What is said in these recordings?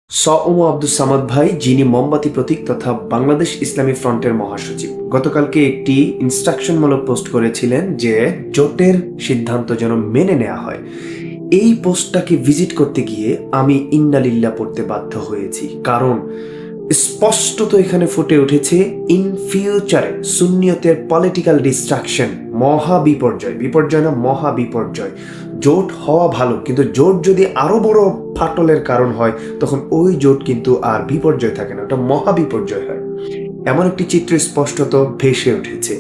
আব্দুস সামাদ ভাই, যিনি মোমবাতি প্রতীক তথা বাংলাদেশ ইসলামী ফ্রন্টের মহাসচিব, গতকালকে একটি ইনস্ট্রাকশনমূলক পোস্ট করেছিলেন যে জোটের সিদ্ধান্ত যেন মেনে নেওয়া হয়। এই পোস্টটাকে ভিজিট করতে গিয়ে আমি ইন্নালিল্লাহ পড়তে বাধ্য হয়েছি, কারণ স্পষ্টত এখানে ফুটে উঠেছে ইন ফিউচারে সুন্নিয়তের পলিটিক্যাল ডিস্ট্রাকশন, মহা বিপর্যয়, বিপর্যয় না মহা বিপর্যয়। জোট হওয়া ভালো, কিন্তু জোট যদি আরো বড় ফাটলের কারণ হয় তখন ওই জোট কিন্তু আর বিপর্যয় থাকে না, ওটা মহা বিপর্যয় হয়। এমন একটি চিত্র স্পষ্টত ভেসে উঠেছে।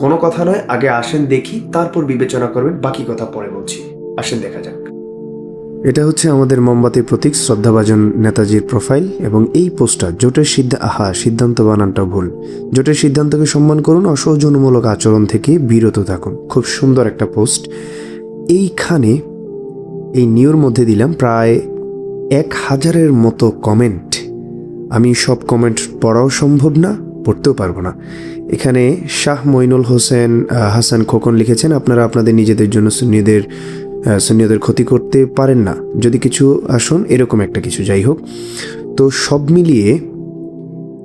কোনো কথা নয়, আগে আসেন দেখি, তারপর বিবেচনা করবেন, বাকি কথা পরে বলছি। আসেন দেখা যাক। এটা হচ্ছে আমাদের মোমবাতির প্রতীক শ্রদ্ধাভাজন নেতাজির প্রোফাইল, এবং এই পোস্টার জোটের সিদ্ধান্ত বানানটা ভুল। জোটের সিদ্ধান্তকে সম্মান করুন, অসৌজন্যমূলক আচরণ থেকে বিরত থাকুন। খুব সুন্দর একটা পোস্ট। এইখানে এই নিউর মধ্যে দিলাম প্রায় 1000-এর মতো কমেন্ট। আমি সব কমেন্ট পড়াও সম্ভব না, পড়তেও পারবো না। এখানে শাহ মইনুল হোসেন হাসান খোকন লিখেছেন, আপনারা আপনাদের নিজেদের জন্য সুন্নিয়দের ক্ষতি করতে পারেন না, যদি কিছু আসুন, এরকম একটা কিছু। যাই হোক, তো সব মিলিয়ে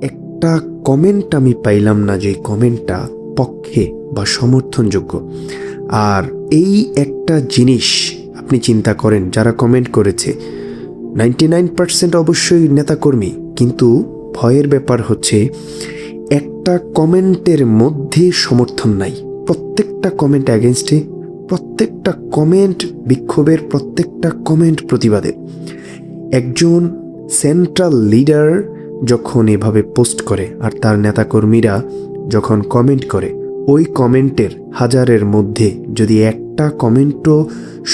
একটা কমেন্ট আমি পাইলাম না যে কমেন্টটা পক্ষে বা সমর্থনযোগ্য। আর এই একটা জিনিস আপনি চিন্তা করেন, যারা কমেন্ট করেছে 99% অবশ্যই নেতাকর্মী, কিন্তু ভয়ের ব্যাপার হচ্ছে একটা কমেন্টের মধ্যে সমর্থন নাই। প্রত্যেকটা কমেন্ট অ্যাগেনস্টে, প্রত্যেকটা কমেন্ট বিক্ষোভের, প্রত্যেকটা কমেন্ট প্রতিবাদে। একজন সেন্ট্রাল লিডার যখন এভাবে পোস্ট করে আর তার নেতাকর্মীরা যখন কমেন্ট করে, ওই কমেন্টের 1000-এর মধ্যে যদি একটা কমেন্টও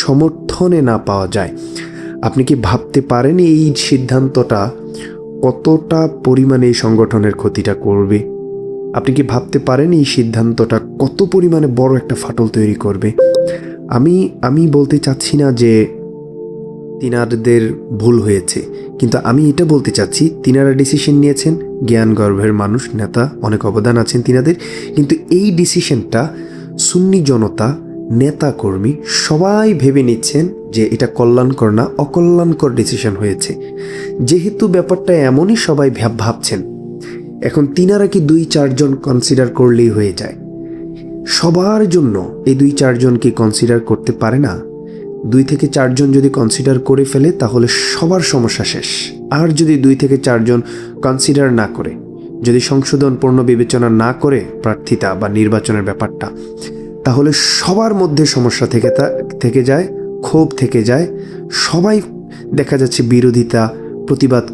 সমর্থনে না পাওয়া যায়, আপনি কি ভাবতে পারেন এই সিদ্ধান্তটা কতটা পরিমাণে এই সংগঠনের ক্ষতিটা করবে? আপনি কি ভাবতে পারেন এই সিদ্ধান্তটা কত পরিমাণে বড় একটা ফাটল তৈরি করবে? আমি বলতে চাচ্ছি না যে তিনাদের ভুল হয়েছে, কিন্তু আমি এটা বলতে চাচ্ছি তিনারা ডিসিশন নিয়েছেন, জ্ঞান গর্ভের মানুষ, নেতা, অনেক অবদান আছেন তিনাদের, কিন্তু এই ডিসিশনটা সুন্নি জনতা, নেতা কর্মী সবাই ভেবে নিচ্ছেন যে এটা কল্যাণকর না, অকল্যাণকর ডিসিশন হয়েছে। যেহেতু ব্যাপারটা এমনই সবাই ভাবছেন, এখন তিনারা কি 2-4 জন কনসিডার করলেই হয়ে যায়? সবার জন্য এই 2-4 জন কি কনসিডার করতে পারে না? 2 থেকে 4 জন যদি কনসিডার করে ফেলে তাহলে সবার সমস্যা শেষ। আর যদি 2 থেকে 4 জন কনসিডার না করে, যদি সংশোধন পূর্ণ বিবেচনা না করে প্রার্থিতা বা নির্বাচনের ব্যাপারটা, তাহলে সবার মধ্যে সমস্যা থেকে যায়, ক্ষোভ থেকে যায়, সবাই দেখা যাচ্ছে বিরোধিতা, প্রতিবাদ